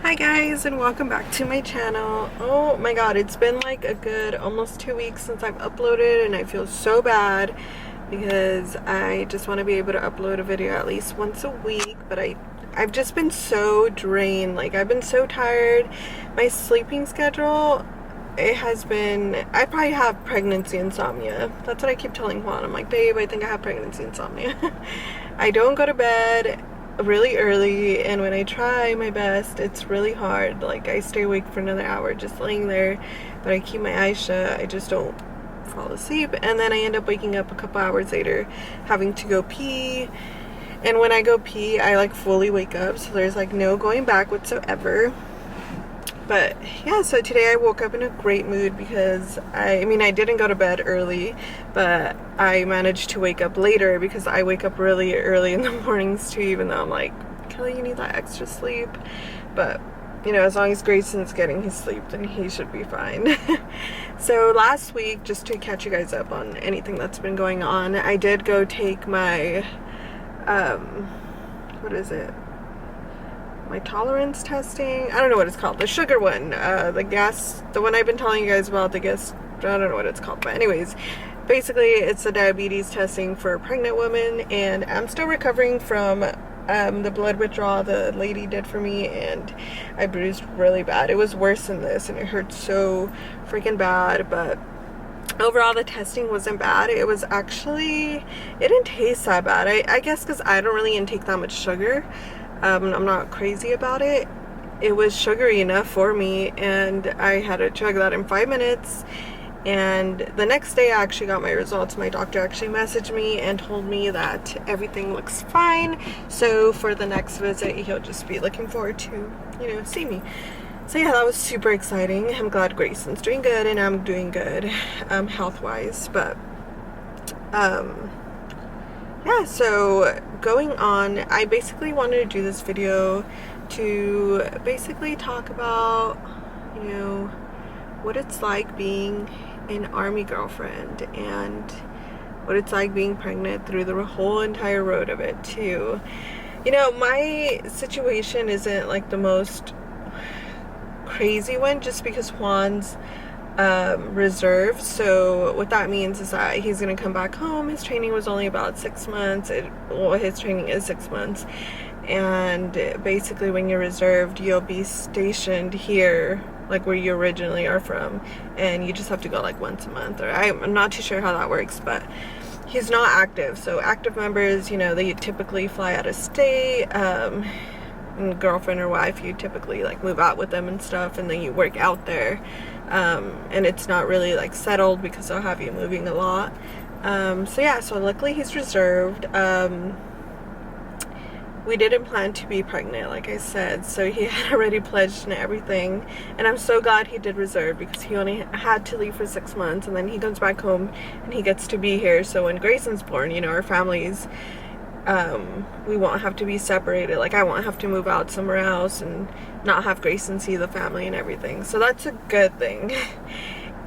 Hi guys, and welcome back to my channel. Oh my god, it's been like a good almost 2 weeks since I've uploaded, and I feel so bad because I just want to be able to upload a video at least once a week, but I've just been so drained. Like, I've been so tired. My sleeping schedule, it has been, I probably have pregnancy insomnia. That's what I keep telling Juan. I'm like, babe, I think I have pregnancy insomnia. I don't go to bed really early, and when I try my best, it's really hard. Like, I stay awake for another hour just laying there, but I keep my eyes shut. I just don't fall asleep, and then I end up waking up a couple hours later having to go pee. And when I go pee, I like fully wake up, so there's like no going back whatsoever. But yeah, so today I woke up in a great mood because I didn't go to bed early, but I managed to wake up later because I wake up really early in the mornings too, even though I'm like, Kelly, you need that extra sleep. But you know, as long as Grayson's getting his sleep, then he should be fine. So last week, just to catch you guys up on anything that's been going on, I did go take my what is it? My tolerance testing. I don't know what it's called. The sugar one. The one I've been telling you guys about, I don't know what it's called. But anyways, basically it's a diabetes testing for pregnant women, and I'm still recovering from the blood withdrawal the lady did for me, and I bruised really bad. It was worse than this, and it hurt so freaking bad, but overall the testing wasn't bad. It was actually, it didn't taste that bad. I guess because I don't really intake that much sugar. I'm not crazy about it. It was sugary enough for me, and I had to chug that in 5 minutes. And the next day I actually got my results. My doctor actually messaged me and told me that everything looks fine, so for the next visit he'll just be looking forward to, you know, see me. So yeah, that was super exciting. I'm glad Grayson's doing good and I'm doing good health wise. But yeah, so going on, I basically wanted to do this video to basically talk about, you know, what it's like being an army girlfriend and what it's like being pregnant through the whole entire road of it too. You know, my situation isn't like the most crazy one, just because Juan's reserve. So what that means is that he's gonna come back home. His training was only about 6 months. His training is 6 months, and basically when you're reserved, you'll be stationed here, like where you originally are from, and you just have to go like once a month, or I'm not too sure how that works, but he's not active. So active members, you know, they typically fly out of state. And girlfriend or wife, you typically like move out with them and stuff, and then you work out there, and it's not really like settled because they'll have you moving a lot. So yeah, so luckily he's reserved. We didn't plan to be pregnant, like I said, so he had already pledged and everything, and I'm so glad he did reserve because he only had to leave for 6 months, and then he comes back home and he gets to be here. So when Grayson's born, you know, our families, we won't have to be separated. Like, I won't have to move out somewhere else and not have Grayson see the family and everything. So that's a good thing.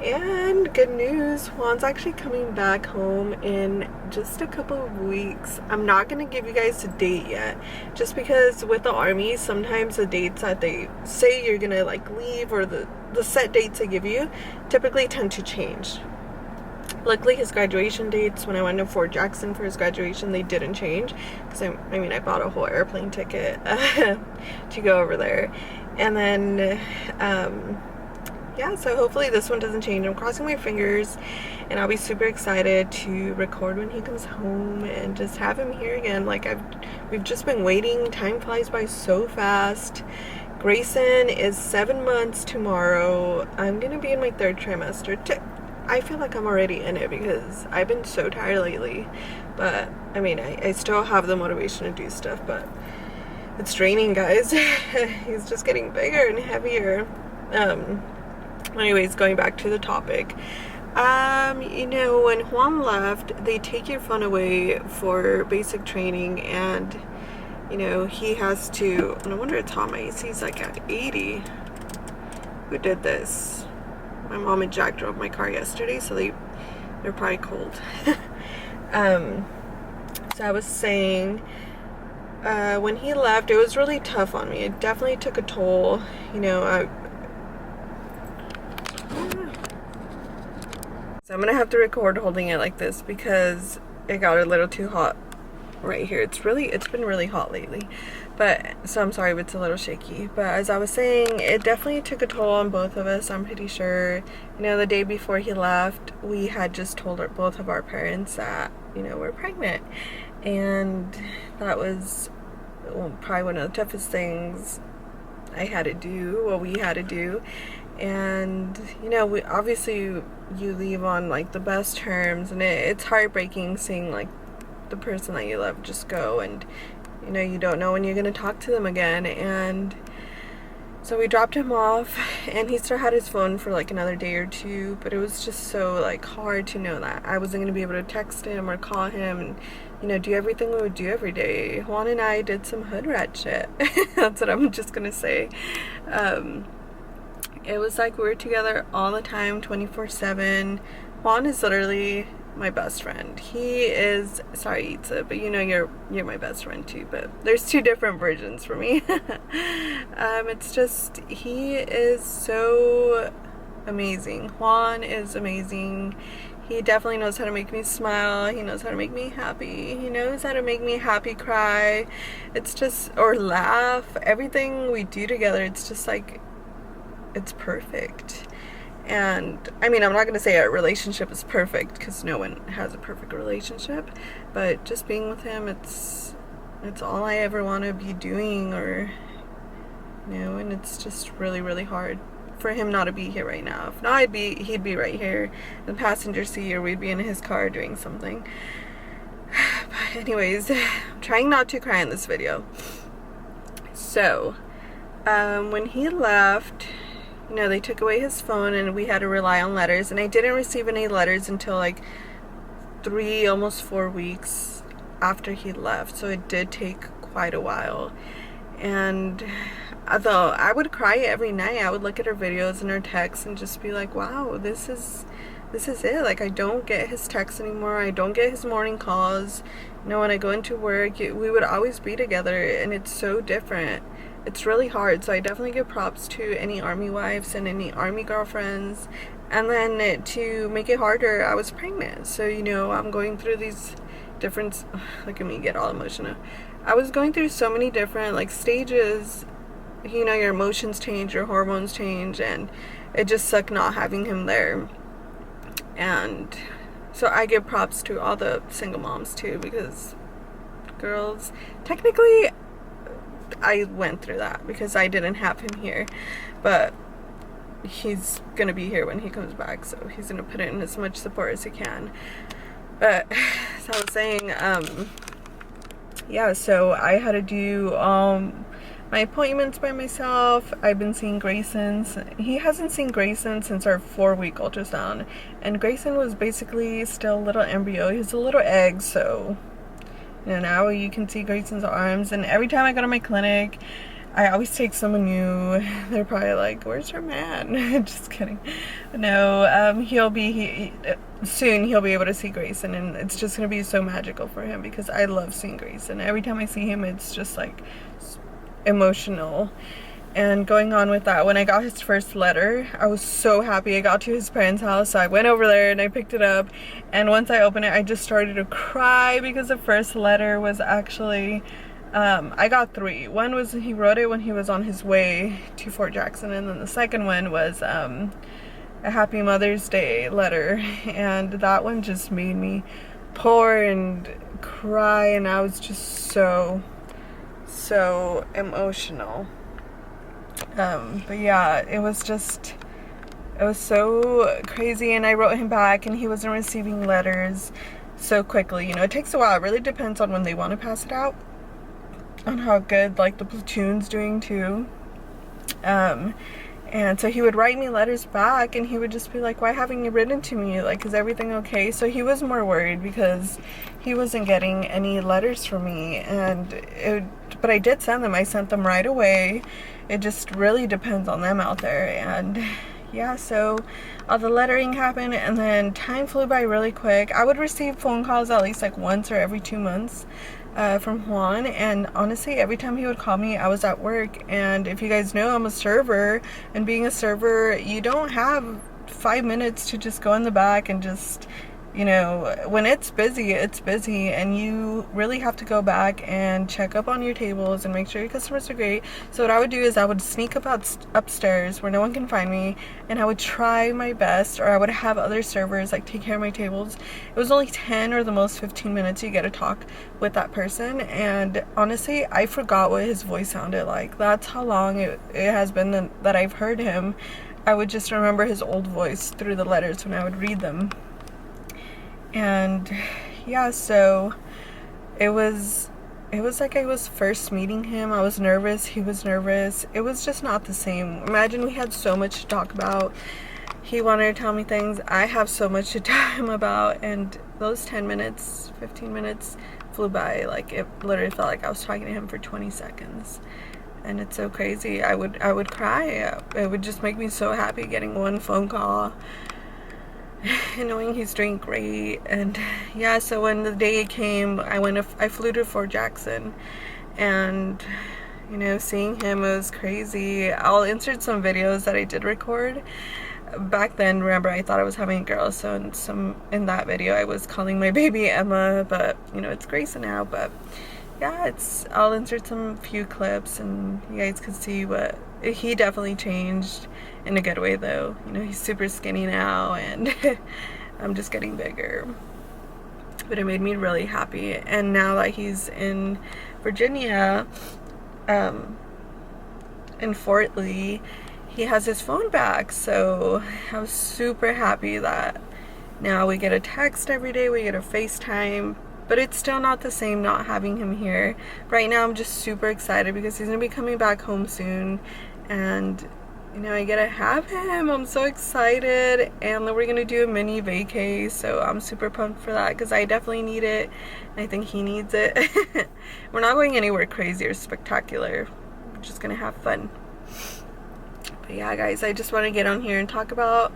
And good news, Juan's actually coming back home in just a couple of weeks. I'm not gonna give you guys a date yet, just because with the army, sometimes the dates that they say you're gonna like leave, or the set dates they give you, typically tend to change. Luckily, his graduation dates, when I went to Fort Jackson for his graduation, they didn't change, because I bought a whole airplane ticket to go over there. And then yeah, so hopefully this one doesn't change. I'm crossing my fingers, and I'll be super excited to record when he comes home and just have him here again. Like, we've just been waiting. Time flies by so fast. Grayson is 7 months tomorrow. I'm gonna be in my 3rd trimester. I feel like I'm already in it because I've been so tired lately, but I still have the motivation to do stuff, but it's draining, guys. He's just getting bigger and heavier. Anyways, going back to the topic, you know, when Juan left, they take your phone away for basic training, and you know, he has to, and I wonder if Tom AC's like at 80. Who did this? My mom and Jack drove my car yesterday, so they're probably cold. So I was saying, when he left, it was really tough on me. It definitely took a toll. You know, so I'm gonna have to record holding it like this because it got a little too hot right here. It's been really hot lately, but so I'm sorry if it's a little shaky. But as I was saying, it definitely took a toll on both of us. I'm pretty sure, you know, the day before he left, we had just told both of our parents that, you know, we're pregnant, and that was probably one of the toughest things we had to do. And you know, we obviously, you leave on like the best terms, and it's heartbreaking seeing like the person that you love just go, and you know, you don't know when you're gonna talk to them again. And so we dropped him off, and he still had his phone for like another day or two, but it was just so like hard to know that I wasn't gonna be able to text him or call him and, you know, do everything we would do every day. Juan and I did some hood rat shit. That's what I'm just gonna say. It was like we were together all the time, 24/7. Juan is literally my best friend. He is, sorry Itza, but you know, you're my best friend too, but there's two different versions for me. It's just, he is so amazing. Juan is amazing. He definitely knows how to make me smile. He knows how to make me happy. He knows how to make me happy, cry. It's just, or laugh. Everything we do together, it's just like, it's perfect. And I mean, I'm not going to say our relationship is perfect because no one has a perfect relationship, but just being with him, it's all I ever want to be doing, or, you know, and it's just really, really hard for him not to be here right now. If not, he'd be right here in the passenger seat, or we'd be in his car doing something. But anyways, I'm trying not to cry in this video. So, when he left, you know, they took away his phone and we had to rely on letters, and I didn't receive any letters until like 3, almost 4 weeks after he left, so it did take quite a while. And although I would cry every night, I would look at her videos and her texts and just be like, wow, this is it. Like, I don't get his texts anymore. I don't get his morning calls. You know, when I go into work, we would always be together, and it's so different. It's really hard. So I definitely give props to any army wives and any army girlfriends. And then to make it harder, I was pregnant. So, you know, I'm going through these different, look at me get all emotional. I was going through so many different like stages. You know, your emotions change, your hormones change, and it just sucked not having him there. And so I give props to all the single moms too, because girls, technically I went through that because I didn't have him here, but he's gonna be here when he comes back, so he's gonna put in as much support as he can. But as I was saying, yeah, so I had to do my appointments by myself. I've been seeing Grayson. He hasn't seen Grayson since our 4-week ultrasound, and Grayson was basically still a little embryo. He's a little egg, so you know, now you can see Grayson's arms. And every time I go to my clinic, I always take someone new. They're probably like, where's your man? Just kidding. No, soon he'll be able to see Grayson, and it's just gonna be so magical for him because I love seeing Grayson. Every time I see him, it's just like emotional. And going on with that, when I got his first letter, I was so happy. I got to his parents' house, so I went over there and I picked it up, and once I opened it, I just started to cry because the first letter was actually, I got 3. One was, he wrote it when he was on his way to Fort Jackson, and then the second one was a Happy Mother's Day letter, and that one just made me pour and cry, and I was just so emotional. But yeah, it was so crazy. And I wrote him back, and he wasn't receiving letters so quickly. You know, it takes a while. It really depends on when they want to pass it out, on how good like the platoon's doing too. And so he would write me letters back, and he would just be like, why haven't you written to me? Like, is everything okay? So he was more worried because he wasn't getting any letters from me. But I did send them. I sent them right away. It just really depends on them out there. And yeah, so all the lettering happened, and then time flew by really quick. I would receive phone calls at least like once or every 2 months. from Juan, and honestly every time he would call me I was at work. And if you guys know, I'm a server, and being a server, you don't have 5 minutes to just go in the back and just, you know, when it's busy, it's busy, and you really have to go back and check up on your tables and make sure your customers are great. So what I would do is I would sneak up upstairs where no one can find me, and I would try my best, or I would have other servers like take care of my tables. It was only 10 or the most 15 minutes you get to talk with that person, and honestly I forgot what his voice sounded like. That's how long it has been that I've heard him. I would just remember his old voice through the letters when I would read them. And yeah, so it was like I was first meeting him. I was nervous, he was nervous. It was just not the same. Imagine we had so much to talk about. He wanted to tell me things, I have so much to tell him about, and those 10 minutes, 15 minutes flew by. Like, it literally felt like I was talking to him for 20 seconds. And it's so crazy. I would cry. It would just make me so happy getting one phone call and knowing he's doing great. And yeah, so when the day came, I flew to Fort Jackson, and you know, seeing him was crazy. I'll insert some videos that I did record back then. Remember, I thought I was having a girl, so in that video I was calling my baby Emma, but you know, it's Grayson now. But yeah, I'll insert some few clips and you guys can see what he definitely changed in a good way though. You know, he's super skinny now, and I'm just getting bigger. But it made me really happy. And now that he's in Virginia, in Fort Lee, he has his phone back. So I was super happy that now we get a text every day, we get a FaceTime. But it's still not the same not having him here. Right now I'm just super excited because he's gonna be coming back home soon, and you know, I get to have him. I'm so excited, and then we're gonna do a mini vacay, so I'm super pumped for that because I definitely need it. I think he needs it. We're not going anywhere crazy or spectacular. We're just gonna have fun. But yeah, guys, I just want to get on here and talk about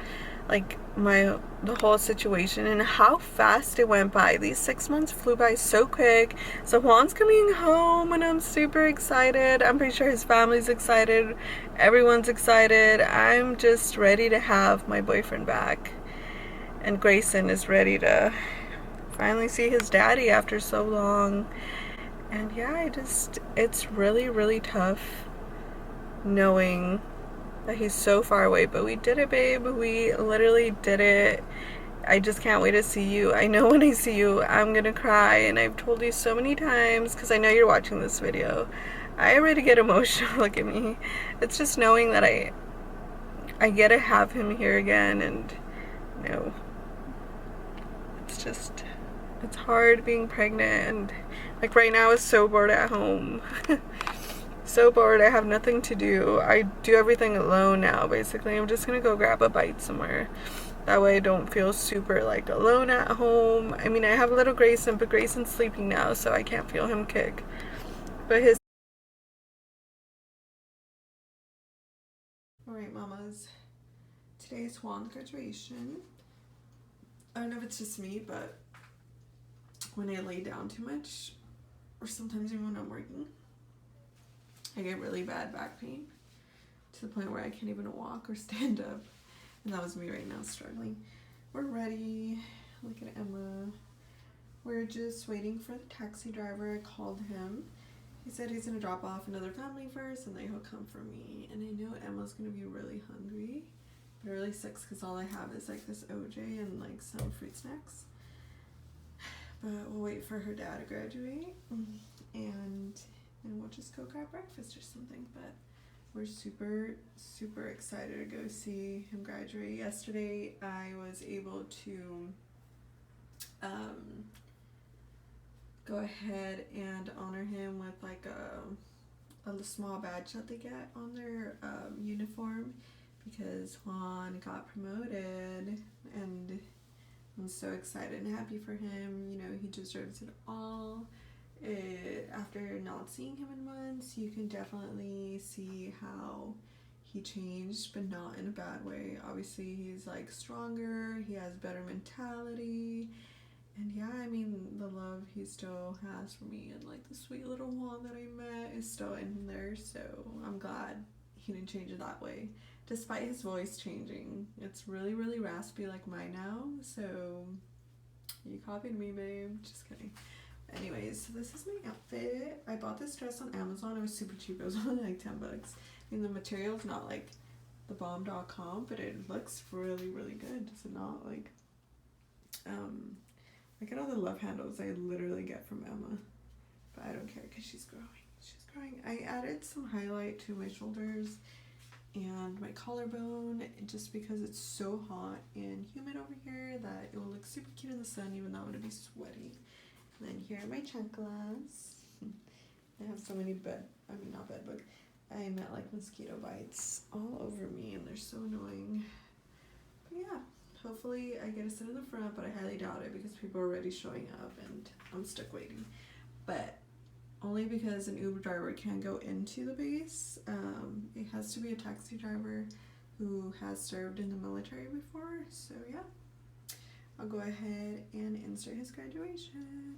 like the whole situation and how fast it went by. These 6 months flew by so quick. So Juan's coming home and I'm super excited. I'm pretty sure his family's excited. Everyone's excited. I'm just ready to have my boyfriend back. And Grayson is ready to finally see his daddy after so long. And yeah, it's really, really tough knowing that he's so far away, but we did it, babe. We literally did it. I just can't wait to see you. I know when I see you, I'm gonna cry, and I've told you so many times, because I know you're watching this video. I already get emotional. Look at me. It's just knowing that I get to have him here again, and you know, it's hard being pregnant, and like right now I was so bored at home. So bored. I have nothing to do. I do everything alone now, basically. I'm just gonna go grab a bite somewhere. That way I don't feel super like alone at home. I mean, I have little Grayson, but Grayson's sleeping now, so I can't feel him kick. But his... Alright, mamas. Today is Juan's graduation. I don't know if it's just me, but when I lay down too much, or sometimes even when I'm working, I get really bad back pain to the point where I can't even walk or stand up. And that was me right now, struggling. We're ready. Look at Emma. We're just waiting for the taxi driver. I called him. He said he's gonna drop off another family first and then he'll come for me. And I know Emma's gonna be really hungry. But it really sucks because all I have is like this OJ and like some fruit snacks. But we'll wait for her dad to graduate. And we'll just go grab breakfast or something. But we're super, super excited to go see him graduate. Yesterday, I was able to go ahead and honor him with like a small badge that they get on their uniform, because Juan got promoted, and I'm so excited and happy for him. You know, he deserves it all. After not seeing him in months, you can definitely see how he changed, but not in a bad way. Obviously, he's like stronger, he has better mentality, And yeah, I mean, the love he still has for me and like the sweet little Juan that I met is still in there, so I'm glad he didn't change it that way. Despite his voice changing, it's really, really raspy like mine now, so you copied me, babe. Just kidding. Anyways, so this is my outfit. I bought this dress on Amazon. It was super cheap. It was only like 10 bucks. I mean, the material's not like the bomb.com, but it looks really, really good. Does it not? Like, look at all the love handles I literally get from Emma. But I don't care because she's growing. She's growing. I added some highlight to my shoulders and my collarbone just because it's so hot and humid over here that it will look super cute in the sun even though I'm going to be sweaty. And then here are my chanclas. I have so many not bed bug. I met like mosquito bites all over me and they're so annoying. But yeah, hopefully I get to sit in the front, but I highly doubt it because people are already showing up and I'm stuck waiting. But only because an Uber driver can't go into the base. It has to be a taxi driver who has served in the military before. So yeah, I'll go ahead and insert his graduation.